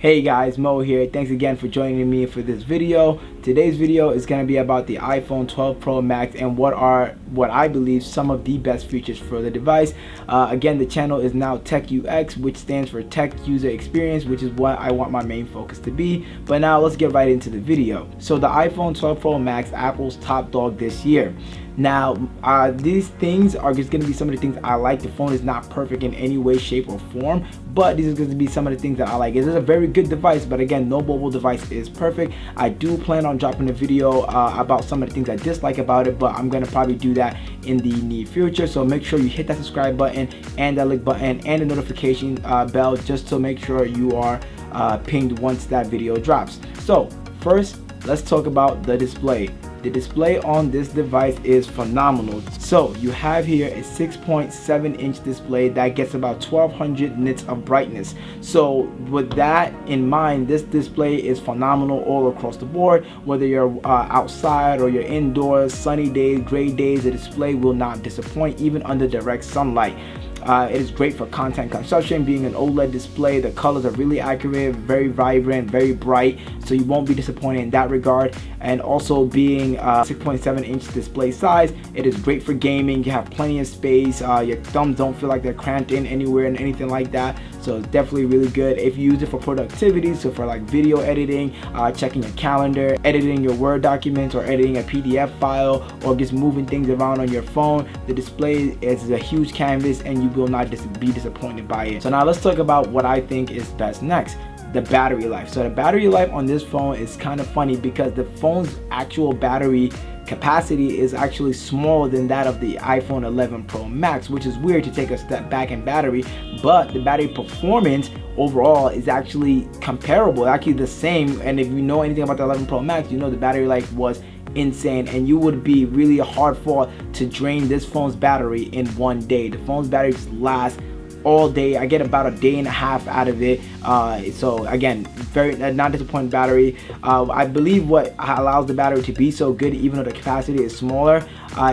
Hey guys, Mo here. Thanks again for joining me for this video. Today's video is going to be about the iPhone 12 Pro Max and what I believe some of the best features for the device. Again, the channel is now Tech UX, which stands for Tech User Experience, which is what I want my main focus to be. But now let's get right into the video. So the iPhone 12 Pro Max, Apple's top dog this year. Now, these things are just going to be some of the things I like. The phone is not perfect in any way, shape, or form, but these are going to be some of the things that I like. It is a very good device, but again, no mobile device is perfect. I do plan on dropping a video about some of the things I dislike about it, but I'm going to probably do that in the near future. So make sure you hit that subscribe button and that like button and the notification bell just to make sure you are pinged once that video drops. So first, let's talk about the display. The display on this device is phenomenal. So you have here a 6.7-inch display that gets about 1200 nits of brightness. So with that in mind, this display is phenomenal all across the board. Whether you're outside or you're indoors, sunny days, gray days, the display will not disappoint even under direct sunlight. It is great for content consumption. Being an OLED display, the colors are really accurate, very vibrant, very bright, so you won't be disappointed in that regard. And also being 6.7-inch display size, it is great for gaming. You have plenty of space. Your thumbs don't feel like they're cramped in anywhere and anything like that, so it's definitely really good. If you use it for productivity, so for like video editing, checking your calendar, editing your Word documents, or editing a PDF file, or just moving things around on your phone, the display is a huge canvas and you will not be disappointed by it. So now let's talk about what I think is best next. The battery life. So the battery life on this phone is kind of funny because the phone's actual battery capacity is actually smaller than that of the iPhone 11 Pro Max, which is weird to take a step back in battery, but the battery performance overall is actually comparable, actually the same. And if you know anything about the 11 Pro Max, you know the battery life was insane, and you would be really hard fought to drain this phone's battery in one day. The phone's battery just lasts all day. I get about a day and a half out of it. So again, very not disappointing battery. I believe what allows the battery to be so good, even though the capacity is smaller,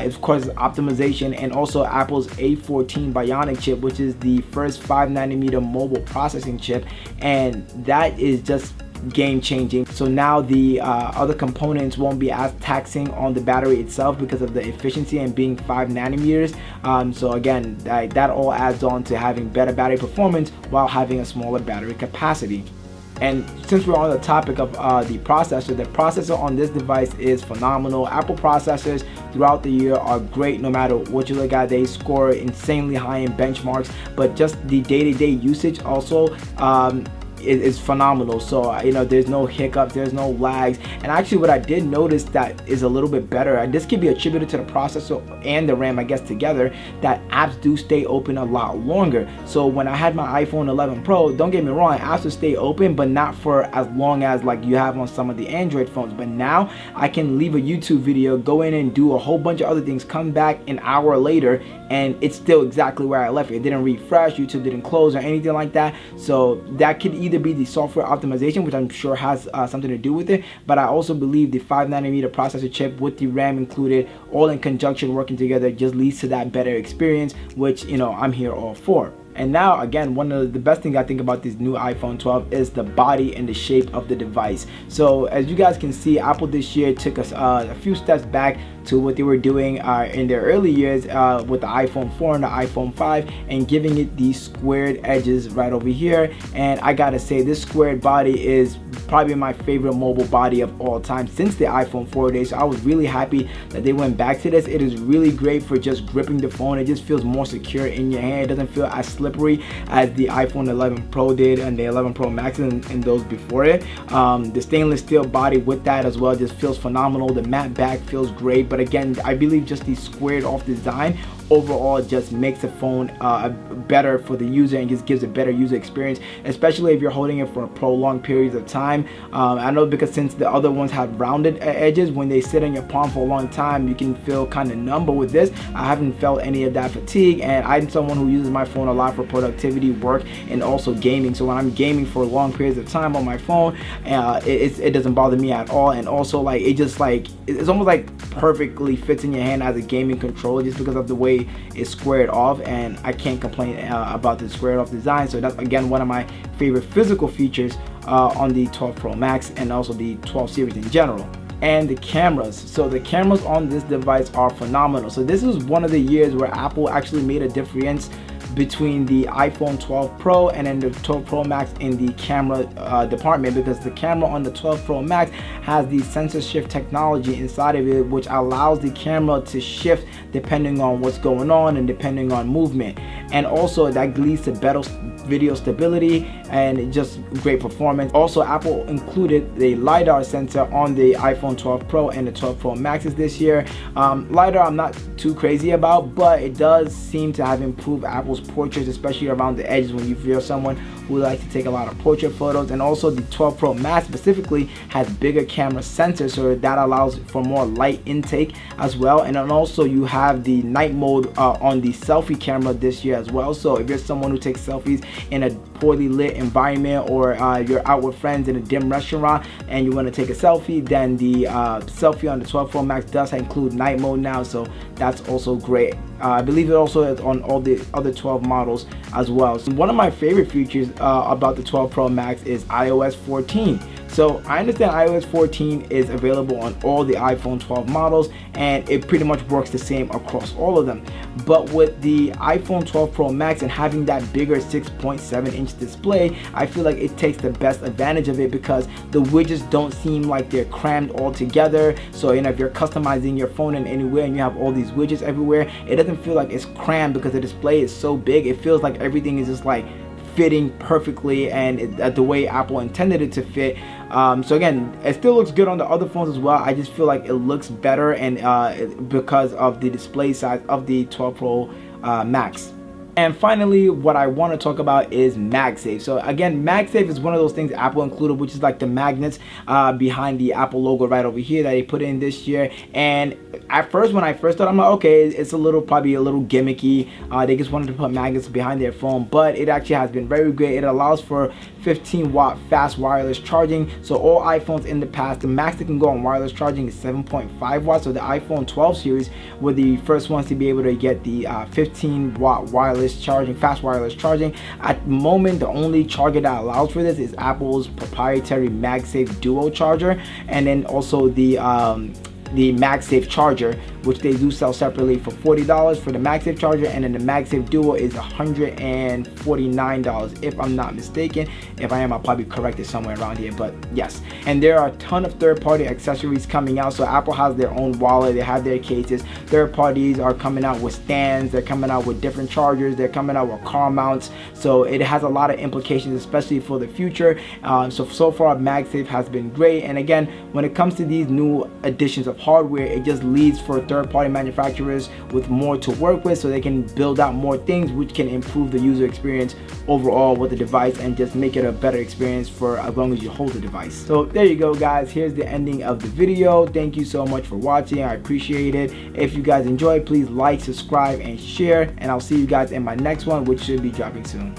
is of course optimization and also Apple's A14 Bionic chip, which is the first 5nm mobile processing chip, and that is just game changing. So now the other components won't be as taxing on the battery itself because of the efficiency and being 5nm. So again, that all adds on to having better battery performance while having a smaller battery capacity. And since we're on the topic of the processor on this device is phenomenal. Apple processors throughout the year are great no matter what you look at. They score insanely high in benchmarks, but just the day-to-day usage also is phenomenal. So you know, there's no hiccups, there's no lags. And actually what I did notice that is a little bit better, and this can be attributed to the processor and the RAM, I guess, together, that apps do stay open a lot longer. So when I had my iPhone 11 Pro, don't get me wrong, apps would stay open, but not for as long as like you have on some of the Android phones. But now I can leave a YouTube video, go in and do a whole bunch of other things, come back an hour later, and it's still exactly where I left it. It didn't refresh, YouTube didn't close or anything like that. So that could either be the software optimization, which I'm sure has something to do with it, but I also believe the 5nm processor chip with the RAM included, all in conjunction working together, just leads to that better experience, which, you know, I'm here all for. And now again, one of the best things I think about this new iPhone 12 is the body and the shape of the device. So as you guys can see, Apple this year took us a few steps back to what they were doing in their early years with the iPhone 4 and the iPhone 5, and giving it these squared edges right over here. And I gotta say, this squared body is probably my favorite mobile body of all time since the iPhone 4 days. So I was really happy that they went back to this. It is really great for just gripping the phone. It just feels more secure in your hand. It doesn't feel as slippery as the iPhone 11 Pro did and the 11 Pro Max and those before it. The stainless steel body with that as well just feels phenomenal. The matte back feels great, but again, I believe just the squared off design overall just makes the phone better for the user and just gives a better user experience, especially if you're holding it for prolonged periods of time. I know because since the other ones have rounded edges, when they sit in your palm for a long time, you can feel kind of numb. But with this, I haven't felt any of that fatigue, and I'm someone who uses my phone a lot for productivity, work, and also gaming. So when I'm gaming for long periods of time on my phone, it doesn't bother me at all. And also, like, it just like, it's almost like perfectly fits in your hand as a gaming controller just because of the way it's squared off, and I can't complain about the squared off design. So that's again one of my favorite physical features on the 12 Pro Max and also the 12 series in general. And the cameras, so the cameras on this device are phenomenal. So this is one of the years where Apple actually made a difference between the iPhone 12 Pro and then the 12 Pro Max in the camera department, because the camera on the 12 Pro Max has the sensor shift technology inside of it, which allows the camera to shift depending on what's going on and depending on movement, and also that leads to better video stability and just great performance. Also, Apple included the LiDAR sensor on the iPhone 12 Pro and the 12 Pro Maxes this year. LiDAR I'm not too crazy about, but it does seem to have improved Apple's portraits, especially around the edges when you feel someone who likes to take a lot of portrait photos. And also the 12 Pro Max specifically has bigger camera sensors, so that allows for more light intake as well. And then also you have the night mode on the selfie camera this year as well. So if you're someone who takes selfies in a poorly lit environment, or you're out with friends in a dim restaurant and you want to take a selfie, then the selfie on the 12 Pro Max does include night mode now, so that's also great. I believe it also is on all the other 12 models as well. So one of my favorite features about the 12 Pro Max is iOS 14. So I understand iOS 14 is available on all the iPhone 12 models, and it pretty much works the same across all of them. But with the iPhone 12 Pro Max and having that bigger 6.7-inch display, I feel like it takes the best advantage of it, because the widgets don't seem like they're crammed all together. So if you're customizing your phone in any way and you have all these widgets everywhere, it doesn't feel like it's crammed because the display is so big. It feels like everything is just like fitting perfectly and the way Apple intended it to fit. So again, it still looks good on the other phones as well. I just feel like it looks better, and because of the display size of the 12 Pro Max. And finally, what I want to talk about is MagSafe. So again, MagSafe is one of those things Apple included, which is like the magnets behind the Apple logo right over here that they put in this year. And at first, when I first thought, I'm like, okay, it's probably a little gimmicky. They just wanted to put magnets behind their phone, but it actually has been very great. It allows for 15-watt fast wireless charging. So all iPhones in the past, the max that can go on wireless charging is 7.5 watts. So the iPhone 12 series were the first ones to be able to get the 15-watt wireless charging, fast wireless charging. At the moment, the only charger that allows for this is Apple's proprietary MagSafe Duo charger, and then also the MagSafe charger, which they do sell separately for $40 for the MagSafe charger, and then the MagSafe Duo is $149 if I'm not mistaken. If I am, I'll probably correct it somewhere around here, but yes. And there are a ton of third-party accessories coming out. So Apple has their own wallet, they have their cases. Third parties are coming out with stands, they're coming out with different chargers, they're coming out with car mounts. So it has a lot of implications, especially for the future. So far MagSafe has been great. And again, when it comes to these new additions of hardware, it just leads for third-party manufacturers with more to work with, so they can build out more things which can improve the user experience overall with the device and just make it a better experience for as long as you hold the device. So there you go, guys. Here's the ending of the video. Thank you so much for watching. I appreciate it. If you guys enjoyed, please like, subscribe, and share, and I'll see you guys in my next one, which should be dropping soon.